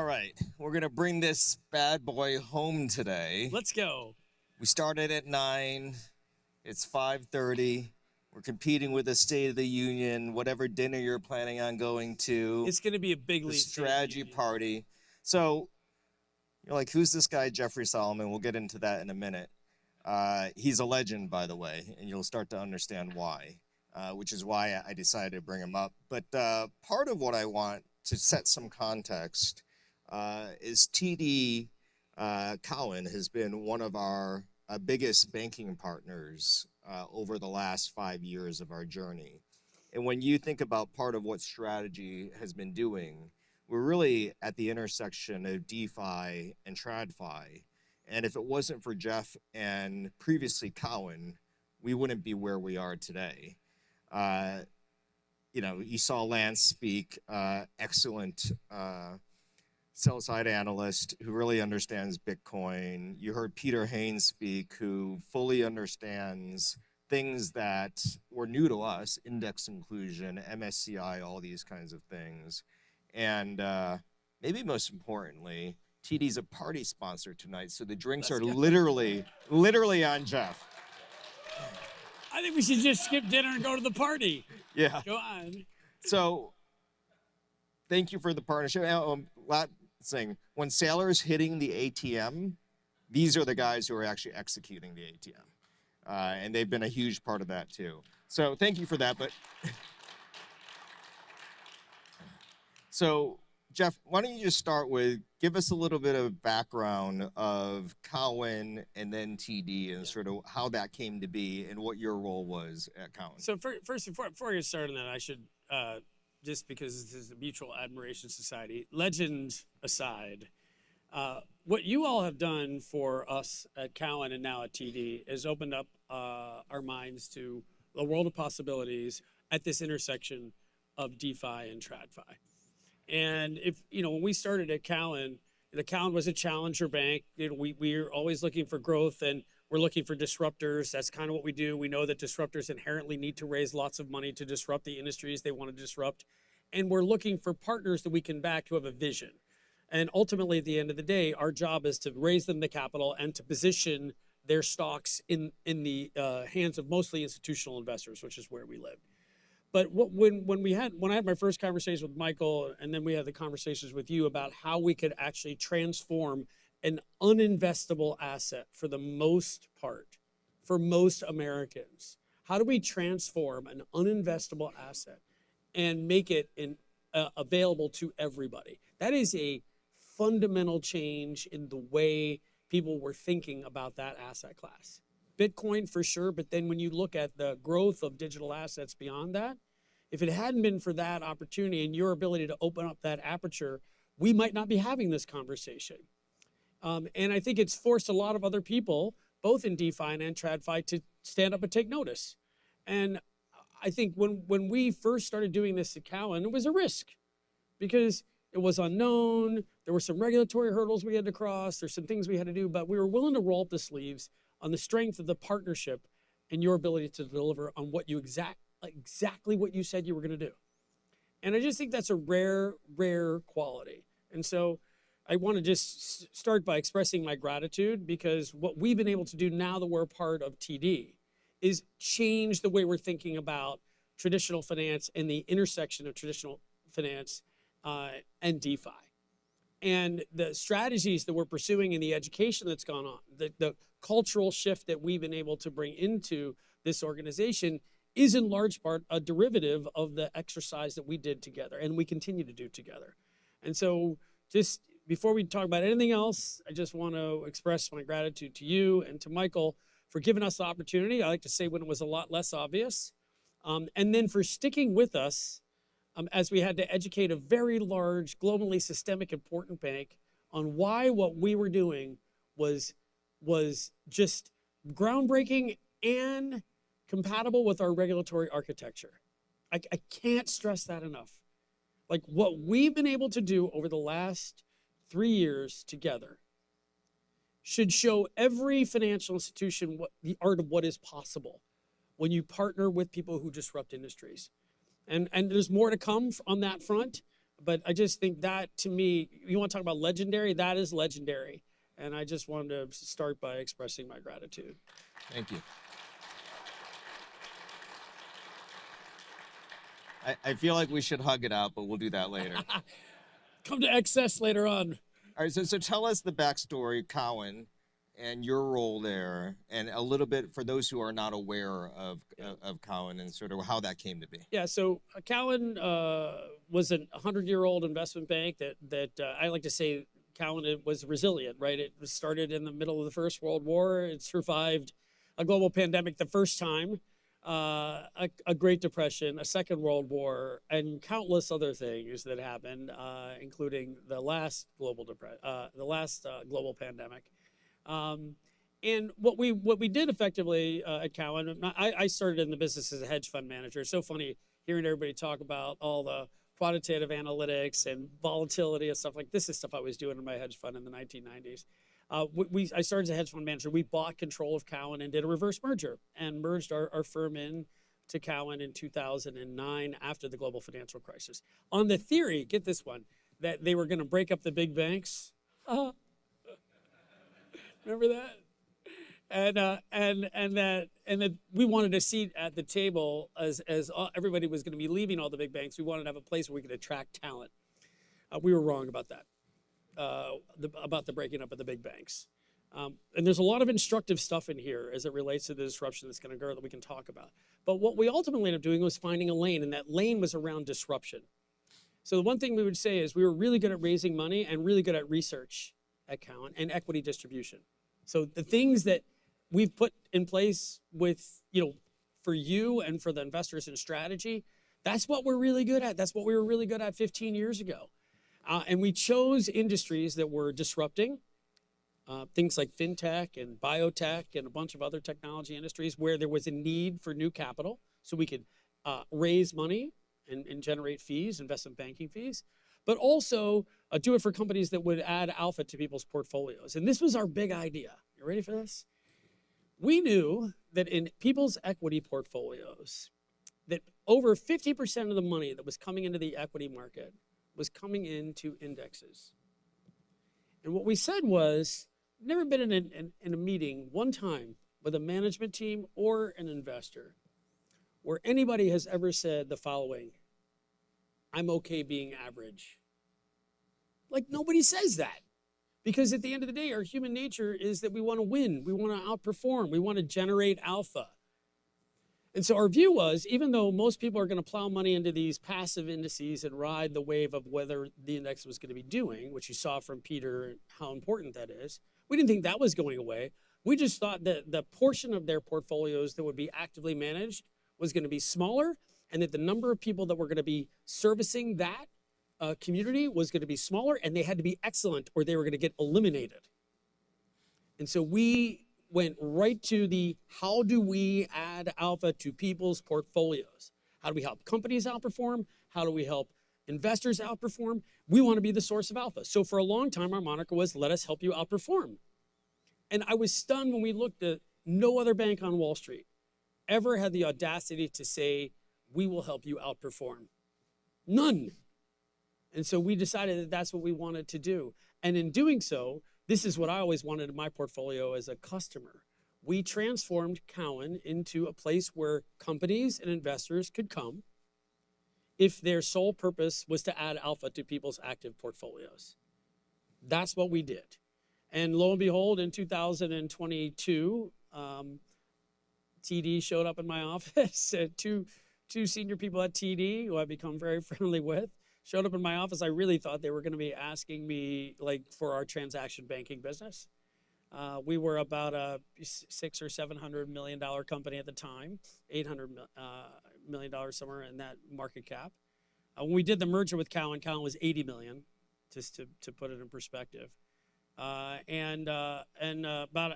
right, we're gonna bring this bad boy home today. Let's go. We started at 9. It's 5:30. We're competing with the State of the Union, whatever dinner you're planning on going to. It's going to be a big the league strategy party. So you're like, who's this guy, Jeffrey Solomon? We'll get into that in a minute. He's a legend, by the way, and you'll start to understand why, which is why I decided to bring him up. But part of what I want to set some context is TD Cowen has been one of our biggest banking partners over the last 5 years of our journey. And when you think about part of what Strategy has been doing, we're really at the intersection of DeFi and TradFi. And if it wasn't for Jeff and previously Cowen, we wouldn't be where we are today. You saw Lance speak, excellent sell-side analyst who really understands Bitcoin. You heard Peter Haynes speak, who fully understands things that were new to us, index inclusion, MSCI, all these kinds of things. And maybe most importantly, TD's a party sponsor tonight, so the drinks are literally on Jeff. I think we should just skip dinner and go to the party. Yeah. Go on. So, thank you for the partnership. Saying when Sailor's hitting the ATM, these are the guys who are actually executing the ATM, and they've been a huge part of that too. So thank you for that. But so Jeff, why don't you just start with give us a little bit of background of Cowen and then TD and sort of how that came to be and what your role was at Cowen. So first, before I get started on that, I should. Just because this is a mutual admiration society, legend aside, what you all have done for us at Cowen and now at TD is opened up our minds to a world of possibilities at this intersection of DeFi and TradFi. And when we started at Cowen, the Cowen was a challenger bank. We're always looking for growth and we're looking for disruptors. That's kind of what we do. We know that disruptors inherently need to raise lots of money to disrupt the industries they want to disrupt. And we're looking for partners that we can back who have a vision. And ultimately, at the end of the day, our job is to raise them the capital and to position their stocks in the hands of mostly institutional investors, which is where we live. But when I had my first conversation with Michael, and then we had the conversations with you about how we could actually transform an uninvestable asset for the most part, for most Americans. How do we transform an uninvestable asset and make it available to everybody? That is a fundamental change in the way people were thinking about that asset class. Bitcoin for sure, but then when you look at the growth of digital assets beyond that, if it hadn't been for that opportunity and your ability to open up that aperture, we might not be having this conversation. And I think it's forced a lot of other people, both in DeFi and TradFi, to stand up and take notice. And I think when we first started doing this at Cowen, it was a risk because it was unknown. There were some regulatory hurdles we had to cross. There's some things we had to do, but we were willing to roll up the sleeves on the strength of the partnership and your ability to deliver on what you exactly what you said you were going to do. And I just think that's a rare quality. And so I want to just start by expressing my gratitude because what we've been able to do now that we're a part of TD is change the way we're thinking about traditional finance and the intersection of traditional finance and DeFi. And the strategies that we're pursuing and the education that's gone on, the cultural shift that we've been able to bring into this organization is in large part a derivative of the exercise that we did together and we continue to do together. And so just before we talk about anything else, I just want to express my gratitude to you and to Michael for giving us the opportunity. I like to say when it was a lot less obvious. And then for sticking with us as we had to educate a very large, globally systemic, important bank on why what we were doing was just groundbreaking and compatible with our regulatory architecture. I can't stress that enough. Like what we've been able to do over the last 3 years together should show every financial institution the art of what is possible when you partner with people who disrupt industries. And there's more to come on that front, But I just think that, to me, you want to talk about legendary? That is legendary. And I just wanted to start by expressing my gratitude. Thank you. I feel like we should hug it out, but we'll do that later. Come to excess later on. All right, so tell us the backstory, Cowen, and your role there, and a little bit for those who are not aware of Cowen and sort of how that came to be. Yeah, so Cowen was a 100-year-old investment bank that I like to say Cowen was resilient, right? It was started in the middle of the First World War. It survived a global pandemic the first time, a Great Depression, a Second World War, and countless other things that happened, including the last global pandemic. And what we did effectively at Cowen, I started in the business as a hedge fund manager. It's so funny hearing everybody talk about all the quantitative analytics and volatility and stuff like this. Is stuff I was doing in my hedge fund in the 1990s. I started as a hedge fund manager. We bought control of Cowen and did a reverse merger and merged our firm in to Cowen in 2009 after the global financial crisis. On the theory, get this one, that they were going to break up the big banks. Remember that? And that we wanted a seat at the table as everybody was going to be leaving all the big banks. We wanted to have a place where we could attract talent. We were wrong about that. About the breaking up of the big banks. And there's a lot of instructive stuff in here as it relates to the disruption that's going to occur that we can talk about. But what we ultimately ended up doing was finding a lane, and that lane was around disruption. So the one thing we would say is we were really good at raising money and really good at research at Cowen and equity distribution. So the things that we've put in place with, for you and for the investors in strategy, that's what we're really good at. That's what we were really good at 15 years ago. And we chose industries that were disrupting, things like fintech and biotech and a bunch of other technology industries where there was a need for new capital so we could raise money and generate fees, investment banking fees, but also do it for companies that would add alpha to people's portfolios. And this was our big idea. You ready for this? We knew that in people's equity portfolios, that over 50% of the money that was coming into the equity market was coming into indexes. And what we said was, never been in a meeting one time with a management team or an investor where anybody has ever said the following: I'm okay being average. Like, nobody says that. Because at the end of the day, our human nature is that we want to win. We want to outperform. We want to generate alpha. And so our view was, even though most people are going to plow money into these passive indices and ride the wave of whether the index was going to be doing, which you saw from Peter and how important that is, we didn't think that was going away. We just thought that the portion of their portfolios that would be actively managed was going to be smaller, and that the number of people that were going to be servicing that community was going to be smaller, and they had to be excellent or they were going to get eliminated. And so we went right to the how do we add alpha to people's portfolios? How do we help companies outperform? How do we help investors outperform? We want to be the source of alpha. So for a long time, our moniker was, let us help you outperform. And I was stunned when we looked at no other bank on Wall Street ever had the audacity to say, we will help you outperform. None. And so we decided that that's what we wanted to do. And in doing so, this is what I always wanted in my portfolio as a customer. We transformed Cowen into a place where companies and investors could come if their sole purpose was to add alpha to people's active portfolios. That's what we did. And lo and behold, in 2022, TD showed up in my office. Two senior people at TD, who I've become very friendly with, showed up in my office. I really thought they were going to be asking me for our transaction banking business. We were about a $600 or $700 million company at the time, $800 million somewhere in that market cap. When we did the merger with Cowen, Cowen was 80 million, just to put it in perspective. And about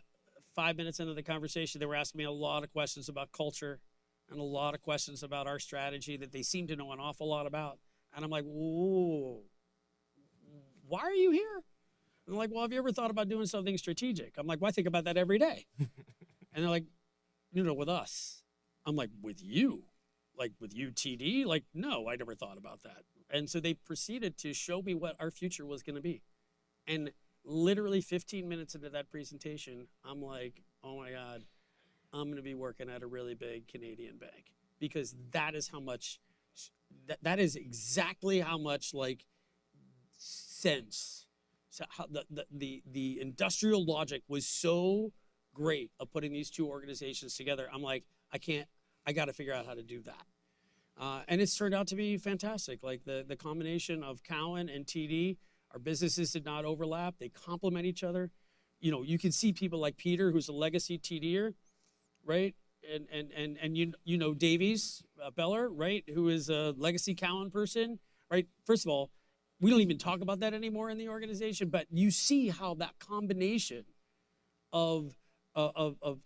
5 minutes into the conversation, they were asking me a lot of questions about culture and a lot of questions about our strategy that they seemed to know an awful lot about. And I'm like, whoa, why are you here? And they're like, well, have you ever thought about doing something strategic? I'm like, well, I think about that every day. And they're like, with us. I'm like, with you? Like, with you, TD? Like, no, I never thought about that. And so they proceeded to show me what our future was going to be. And literally 15 minutes into that presentation, I'm like, oh my God, I'm going to be working at a really big Canadian bank, because that is how much, that is exactly how much like sense. So how the industrial logic was so great of putting these two organizations together. I'm like, I got to figure out how to do that. And it's turned out to be fantastic. Like the combination of Cowen and TD, our businesses did not overlap. They complement each other. You know, you can see people like Peter, who's a legacy TDer, right? And you know Davies Beller, right? Who is a legacy Cowen person, right? First of all, we don't even talk about that anymore in the organization, but you see how that combination of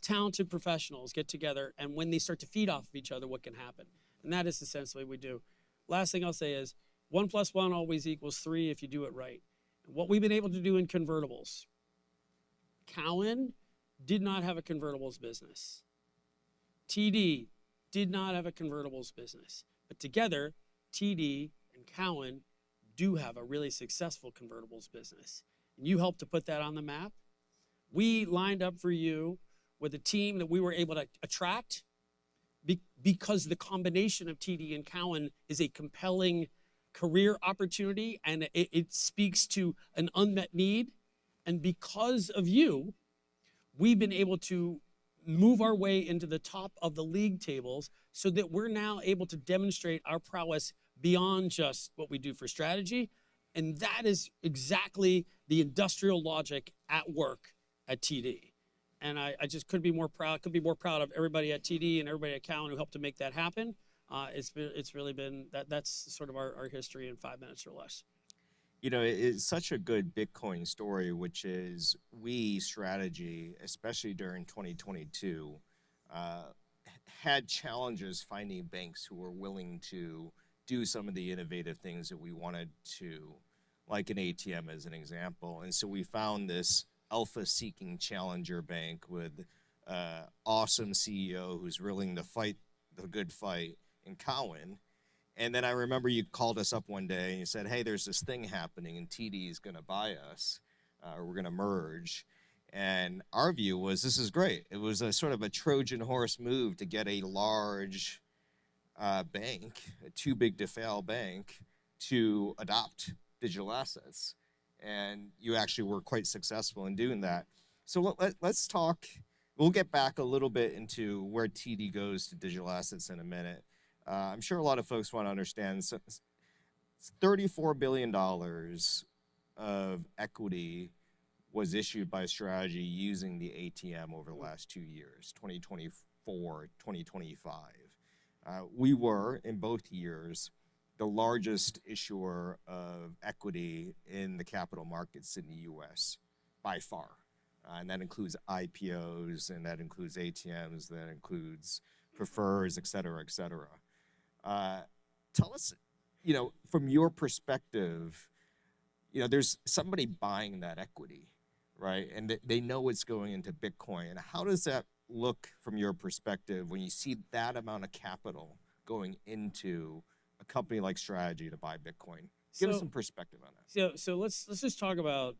talented professionals get together, and when they start to feed off of each other, what can happen. And that is essentially what we do. Last thing I'll say is 1 + 1 always equals 3 if you do it right. And what we've been able to do in convertibles, Cowen did not have a convertibles business. TD did not have a convertibles business. But together, TD and Cowen do have a really successful convertibles business. And you helped to put that on the map. We lined up for you with a team that we were able to attract because the combination of TD and Cowen is a compelling career opportunity, and it speaks to an unmet need. And because of you, we've been able to move our way into the top of the league tables so that we're now able to demonstrate our prowess beyond just what we do for strategy. And that is exactly the industrial logic at work at TD. And I just couldn't be more proud of everybody at TD and everybody at Cowen who helped to make that happen. It's really been, that's sort of our history in 5 minutes or less. You know, it's such a good Bitcoin story, which is we, Strategy, especially during 2022, had challenges finding banks who were willing to do some of the innovative things that we wanted to, like an ATM as an example. And so we found this alpha-seeking challenger bank with awesome CEO who's willing to fight the good fight in Cowen. And then I remember you called us up one day and you said, hey, there's this thing happening and TD is going to buy us. We're going to merge. And our view was, this is great. It was a sort of a Trojan horse move to get a large bank, a too big to fail bank, to adopt digital assets. And you actually were quite successful in doing that. So let's talk, we'll get back a little bit into where TD goes to digital assets in a minute. I'm sure a lot of folks want to understand, so $34 billion of equity was issued by Strategy using the ATM over the last 2 years, 2024, 2025. We were, in both years, the largest issuer of equity in the capital markets in the US by far. And that includes IPOs, and that includes ATMs, that includes prefers, et cetera, et cetera. Tell us, you know, from your perspective, you know, there's somebody buying that equity, right? And they know it's going into Bitcoin. How does that look from your perspective when you see that amount of capital going into a company like Strategy to buy Bitcoin? Give us some perspective on that. So let's just talk about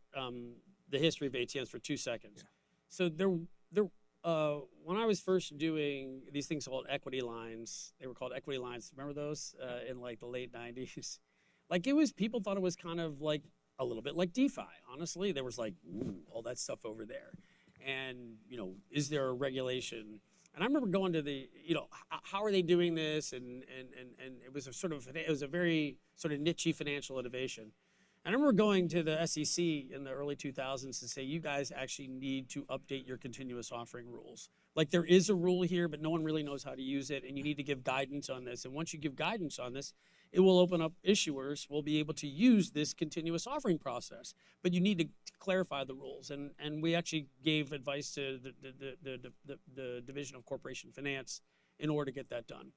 the history of ATMs for 2 seconds. Yeah. So when I was first doing these things called equity lines, they were called equity lines. Remember those in like the late 90s? Like people thought it was kind of like a little bit like DeFi. Honestly, there was like, ooh, all that stuff over there. And, you know, is there a regulation? And I remember going to the, you know, how are they doing this? And it was a very sort of niche-y financial innovation. And I remember going to the SEC in the early 2000s to say, you guys actually need to update your continuous offering rules. Like there is a rule here, but no one really knows how to use it, and you need to give guidance on this. And once you give guidance on this, it will open up issuers will be able to use this continuous offering process. But you need to clarify the rules. And we actually gave advice to the Division of Corporation Finance in order to get that done.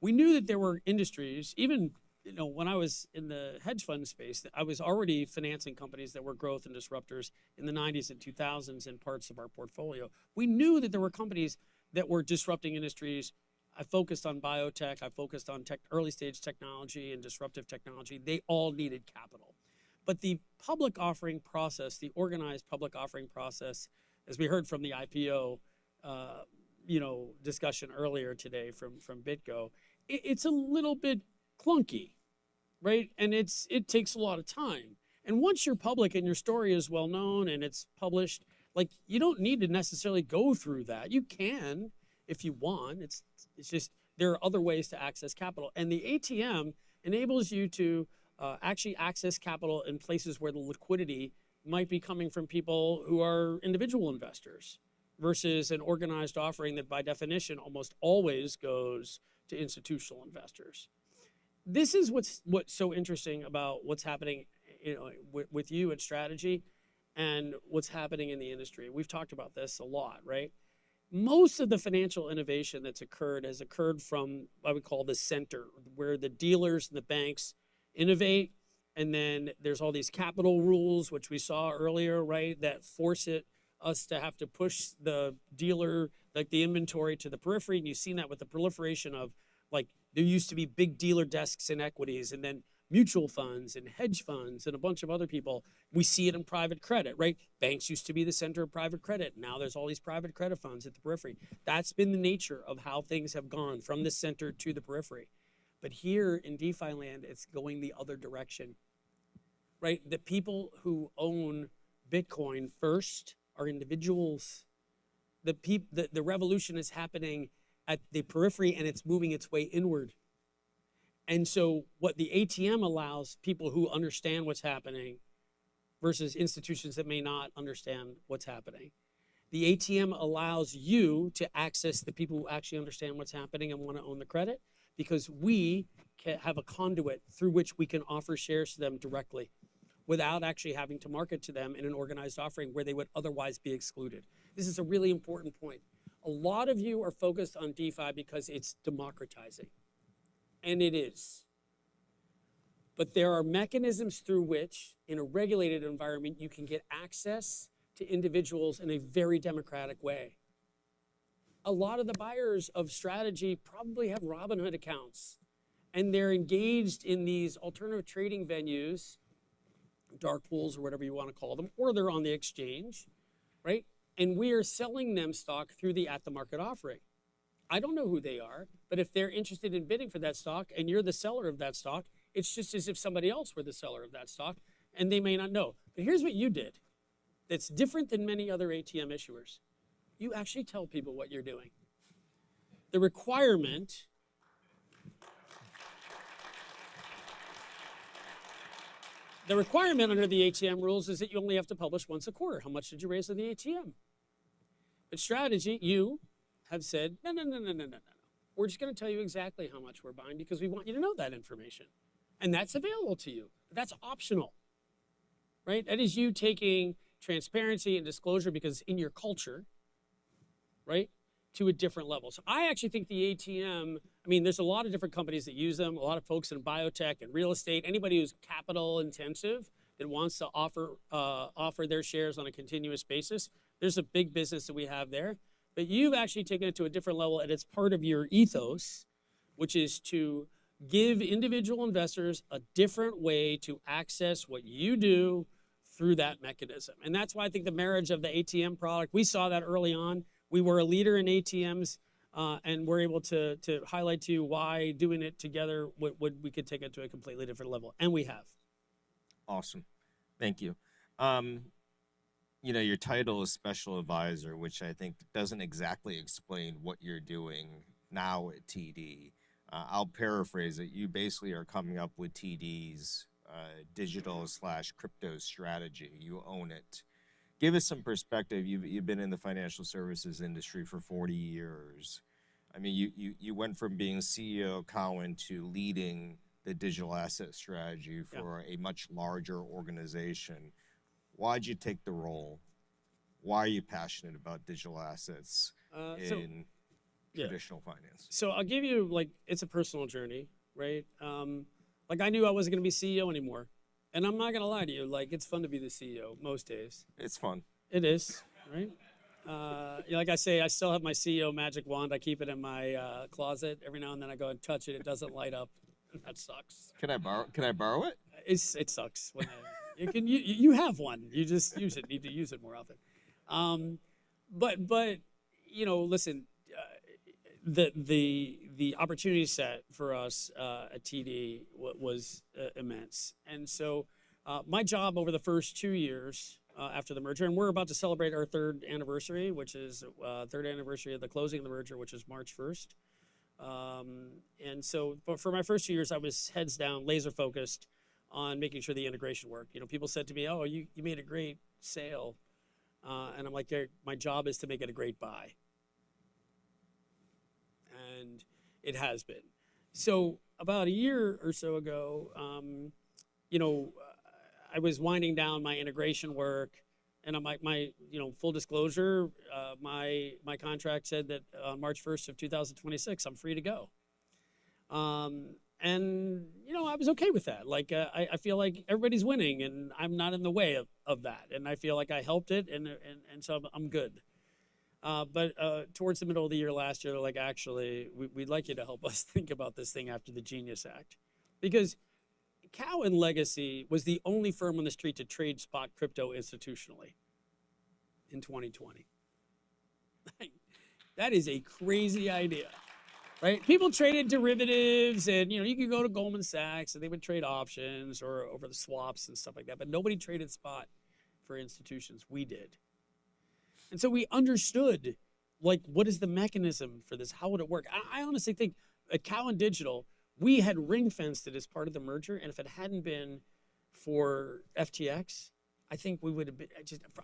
We knew that there were industries, even, you know, when I was in the hedge fund space, I was already financing companies that were growth and disruptors in the 90s and 2000s in parts of our portfolio. We knew that there were companies that were disrupting industries I focused on biotech. I focused on early stage technology and disruptive technology. They all needed capital. But the public offering process, the organized public offering process, as we heard from the IPO, discussion earlier today from BitGo, it's a little bit clunky, right? And it takes a lot of time. And once you're public and your story is well known and it's published, like, you don't need to necessarily go through that. You can if you want. It's just there are other ways to access capital, and the ATM enables you to actually access capital in places where the liquidity might be coming from people who are individual investors versus an organized offering that by definition almost always goes to institutional investors. This is what's so interesting about what's happening, with you at Strategy and what's happening in the industry. We've talked about this a lot, right? Most of the financial innovation that's occurred has occurred from what we call the center, where the dealers and the banks innovate, and then there's all these capital rules, which we saw earlier, right, that force us to have to push the dealer, like the inventory, to the periphery. And you've seen that with the proliferation of, like, there used to be big dealer desks in equities, and then mutual funds and hedge funds and a bunch of other people. We see it in private credit, right? Banks used to be the center of private credit. Now there's all these private credit funds at the periphery. That's been the nature of how things have gone from the center to the periphery. But here in DeFi land, it's going the other direction, right? The people who own Bitcoin first are individuals. The revolution is happening at the periphery, and it's moving its way inward. And so what the ATM allows people who understand what's happening versus institutions that may not understand what's happening. The ATM allows you to access the people who actually understand what's happening and want to own the credit, because we can have a conduit through which we can offer shares to them directly without actually having to market to them in an organized offering where they would otherwise be excluded. This is a really important point. A lot of you are focused on DeFi because it's democratizing. And it is. But there are mechanisms through which, in a regulated environment, you can get access to individuals in a very democratic way. A lot of the buyers of Strategy probably have Robinhood accounts, and they're engaged in these alternative trading venues, dark pools or whatever you want to call them, or they're on the exchange, right? And we are selling them stock through the at-the-market offering. I don't know who they are, but if they're interested in bidding for that stock and you're the seller of that stock, it's just as if somebody else were the seller of that stock, and they may not know. But here's what you did that's different than many other ATM issuers. You actually tell people what you're doing. The requirement under the ATM rules is that you only have to publish once a quarter. How much did you raise on the ATM? But Strategy, you have said, no. We're just going to tell you exactly how much we're buying because we want you to know that information. And that's available to you. That's optional, right? That is you taking transparency and disclosure because in your culture, right, to a different level. So I actually think the ATM, there's a lot of different companies that use them, a lot of folks in biotech and real estate, anybody who's capital intensive that wants to offer their shares on a continuous basis. There's a big business that we have there. But you've actually taken it to a different level, and it's part of your ethos, which is to give individual investors a different way to access what you do through that mechanism. And that's why I think the marriage of the ATM product, we saw that early on. We were a leader in ATMs, and we're able to highlight to you why doing it together, we could take it to a completely different level. And we have. Awesome. Thank you. Your title is special advisor, which I think doesn't exactly explain what you're doing now at TD. I'll paraphrase it. You basically are coming up with TD's digital/crypto strategy. You own it. Give us some perspective. You've been in the financial services industry for 40 years. You went from being CEO of Cowen to leading the digital asset strategy for a much larger organization. Why'd you take the role? Why are you passionate about digital assets in traditional finance? So I'll give you, it's a personal journey, right? I knew I wasn't going to be CEO anymore. And I'm not going to lie to you, it's fun to be the CEO most days. It's fun. It is, right? Like I say, I still have my CEO magic wand. I keep it in my closet. Every now and then I go and touch it. It doesn't light up. That sucks. Can I borrow it? It sucks when you have one. You just need to use it more often. But listen, the opportunity set for us at TD was immense, and so my job over the first 2 years after the merger, and we're about to celebrate our third anniversary, which is third anniversary of the closing of the merger, which is March 1st. And so, but for my first 2 years, I was heads down, laser focused on making sure the integration worked. People said to me, "Oh, you made a great sale," and I'm like, "My job is to make it a great buy," and it has been. So about a year or so ago, I was winding down my integration work, and I'm like, full disclosure, my contract said that on March 1st of 2026, I'm free to go. And I was okay with that. Like, I feel like everybody's winning, and I'm not in the way of that. And I feel like I helped it, and so I'm good. But towards the middle of the year last year, they're like, actually, we'd like you to help us think about this thing after the Genius Act, because Cowen Legacy was the only firm on the street to trade spot crypto institutionally in 2020. That is a crazy idea, right? People traded derivatives, and you could go to Goldman Sachs and they would trade options or over the swaps and stuff like that, but nobody traded spot for institutions. We did. And so we understood, like, what is the mechanism for this? How would it work? I honestly think at Cowen Digital, we had ring-fenced it as part of the merger, and if it hadn't been for FTX, I think we would have been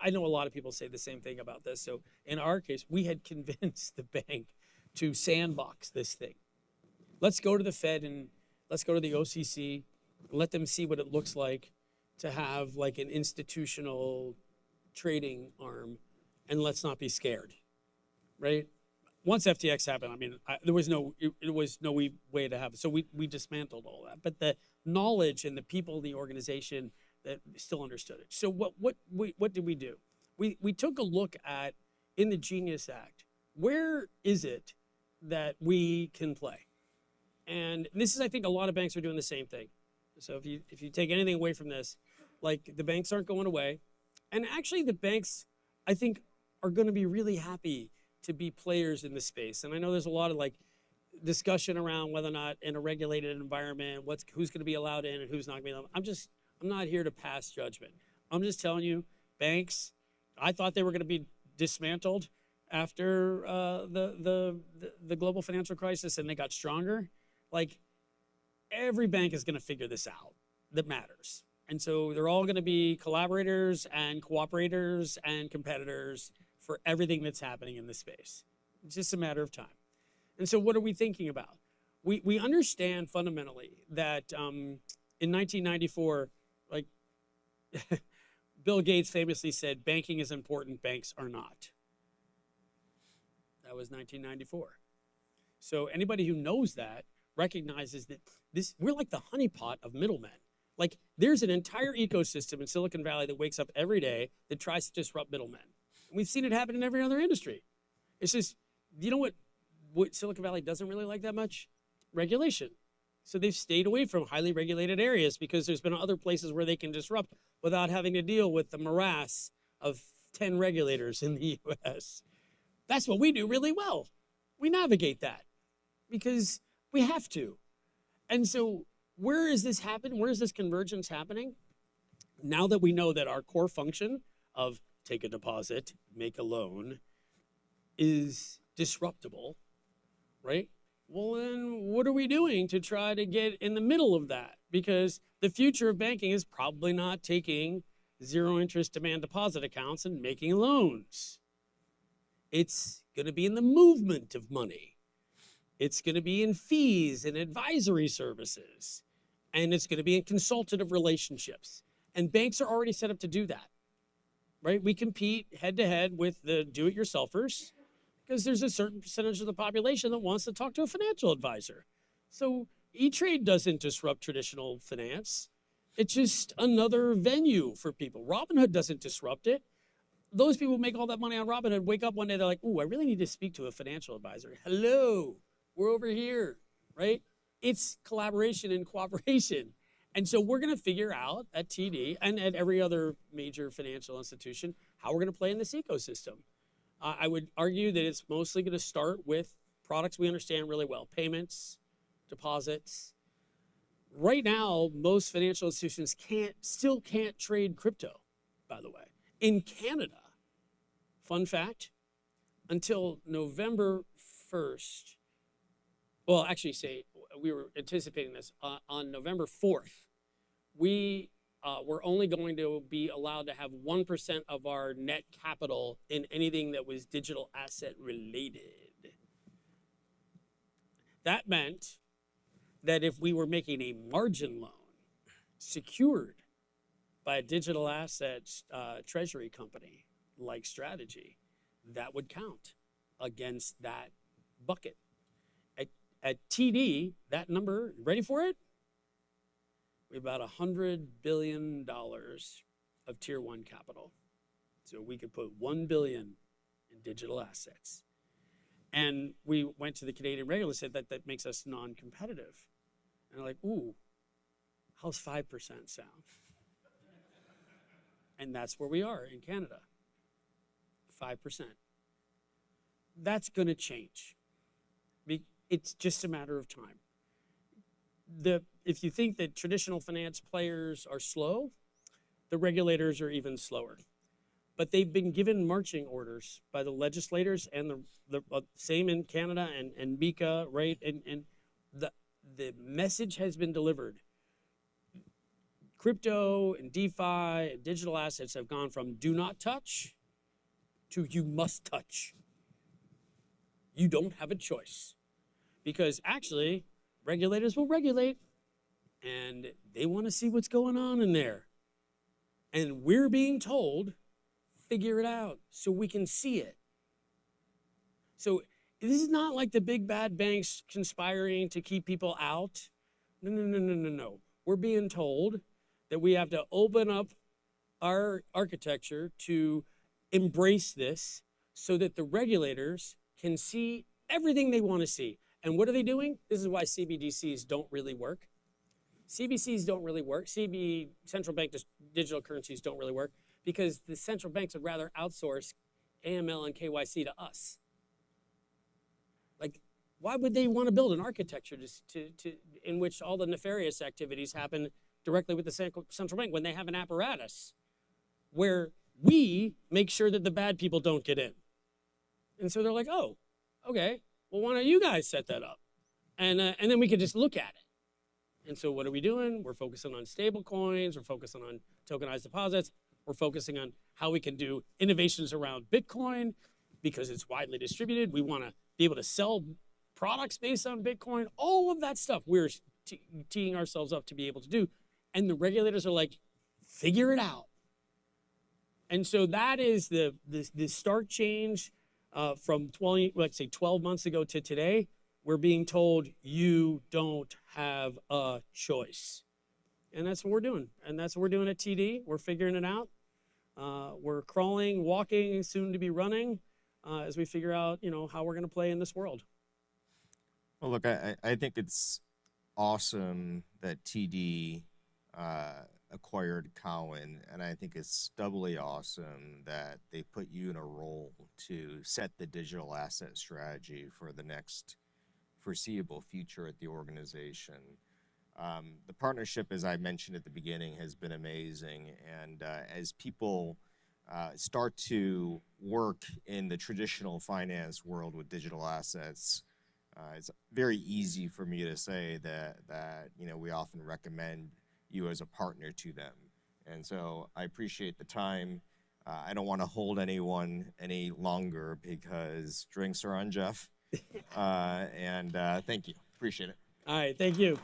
I know a lot of people say the same thing about this. So in our case, we had convinced the bank to sandbox this thing. Let's go to the Fed and let's go to the OCC, let them see what it looks like to have like an institutional trading arm, and let's not be scared, right? Once FTX happened, I mean, there was no way to have it. So we dismantled all that. But the knowledge and the people in the organization that still understood it. So what did we do? We took a look at, in the Genius Act, where is it that we can play? And this is, I think, a lot of banks are doing the same thing. So if you take anything away from this, like, the banks aren't going away. And actually the banks, I think, are going to be really happy to be players in this space. And I know there's a lot of like discussion around whether or not in a regulated environment, who's going to be allowed in and who's not going to be allowed. I'm not here to pass judgment. I'm just telling you, banks, I thought they were going to be dismantled after the global financial crisis, and they got stronger. Like, every bank is going to figure this out that matters. And so they're all going to be collaborators and cooperators and competitors for everything that's happening in this space. It's just a matter of time. And so what are we thinking about? We understand fundamentally that in 1994, like Bill Gates famously said, banking is important, banks are not. That was 1994. So anybody who knows that recognizes that we're like the honeypot of middlemen. Like, there's an entire ecosystem in Silicon Valley that wakes up every day that tries to disrupt middlemen. We've seen it happen in every other industry. It's just, you know what Silicon Valley doesn't really like that much? Regulation. So they've stayed away from highly regulated areas because there's been other places where they can disrupt without having to deal with the morass of 10 regulators in the US. That's what we do really well. We navigate that because we have to. And so where is this happening? Where is this convergence happening? Now that we know that our core function of take a deposit, make a loan, is disruptible, right? Well, then what are we doing to try to get in the middle of that? Because the future of banking is probably not taking zero interest demand deposit accounts and making loans. It's going to be in the movement of money. It's going to be in fees and advisory services. And it's going to be in consultative relationships. And banks are already set up to do that. Right? We compete head-to-head with the do-it-yourselfers because there's a certain percentage of the population that wants to talk to a financial advisor. So E-Trade doesn't disrupt traditional finance. It's just another venue for people. Robinhood doesn't disrupt it. those people who make all that money on Robinhood wake up one day, they're like, ooh, I really need to speak to a financial advisor. Hello, we're over here, right? It's collaboration and cooperation. And so we're going to figure out at TD and at every other major financial institution how we're going to play in this ecosystem. I would argue that it's mostly going to start with products we understand really well, payments, deposits. Right now, most financial institutions still can't trade crypto, by the way. In Canada, fun fact, until November 1st, well, actually say we were anticipating this, on November 4th, we were only going to be allowed to have 1% of our net capital in anything that was digital asset related. That meant that if we were making a margin loan secured by a digital assets treasury company like Strategy, that would count against that bucket. At TD, that number, ready for it? We have about $100 billion of tier one capital. So we could put $1 billion in digital assets. And we went to the Canadian regulator and said that makes us non-competitive. And they're like, ooh, how's 5% sound? And that's where we are in Canada, 5%. That's going to change. It's just a matter of time. If you think that traditional finance players are slow, the regulators are even slower. But they've been given marching orders by the legislators and the same in Canada and MiCA, right? And the message has been delivered. Crypto and DeFi and digital assets have gone from do not touch to you must touch. You don't have a choice. Because actually, regulators will regulate, and they want to see what's going on in there. And we're being told, figure it out so we can see it. So this is not like the big bad banks conspiring to keep people out. No. We're being told that we have to open up our architecture to embrace this so that the regulators can see everything they want to see. And what are they doing? This is why CBDCs don't really work. CBDCs don't really work. Central bank digital currencies don't really work because the central banks would rather outsource AML and KYC to us. Like, why would they want to build an architecture in which all the nefarious activities happen directly with the central bank when they have an apparatus where we make sure that the bad people don't get in? And so they're like, oh, okay. Well, why don't you guys set that up? And then we could just look at it. And so what are we doing? We're focusing on stablecoins. We're focusing on tokenized deposits. We're focusing on how we can do innovations around Bitcoin because it's widely distributed. We want to be able to sell products based on Bitcoin. All of that stuff we're teeing ourselves up to be able to do. And the regulators are like, figure it out. And so that is the stark change. From 12 months ago to today, we're being told you don't have a choice. And that's what we're doing. And that's what we're doing at TD. We're figuring it out. We're crawling, walking, soon to be running as we figure out, how we're going to play in this world. Well, look, I think it's awesome that TD acquired Cowen, and I think it's doubly awesome that they put you in a role to set the digital asset strategy for the next foreseeable future at the organization. The partnership, as I mentioned at the beginning, has been amazing, and as people start to work in the traditional finance world with digital assets, it's very easy for me to say that we often recommend you as a partner to them. And so I appreciate the time. I don't want to hold anyone any longer because drinks are on Jeff. And thank you. Appreciate it. All right. Thank you.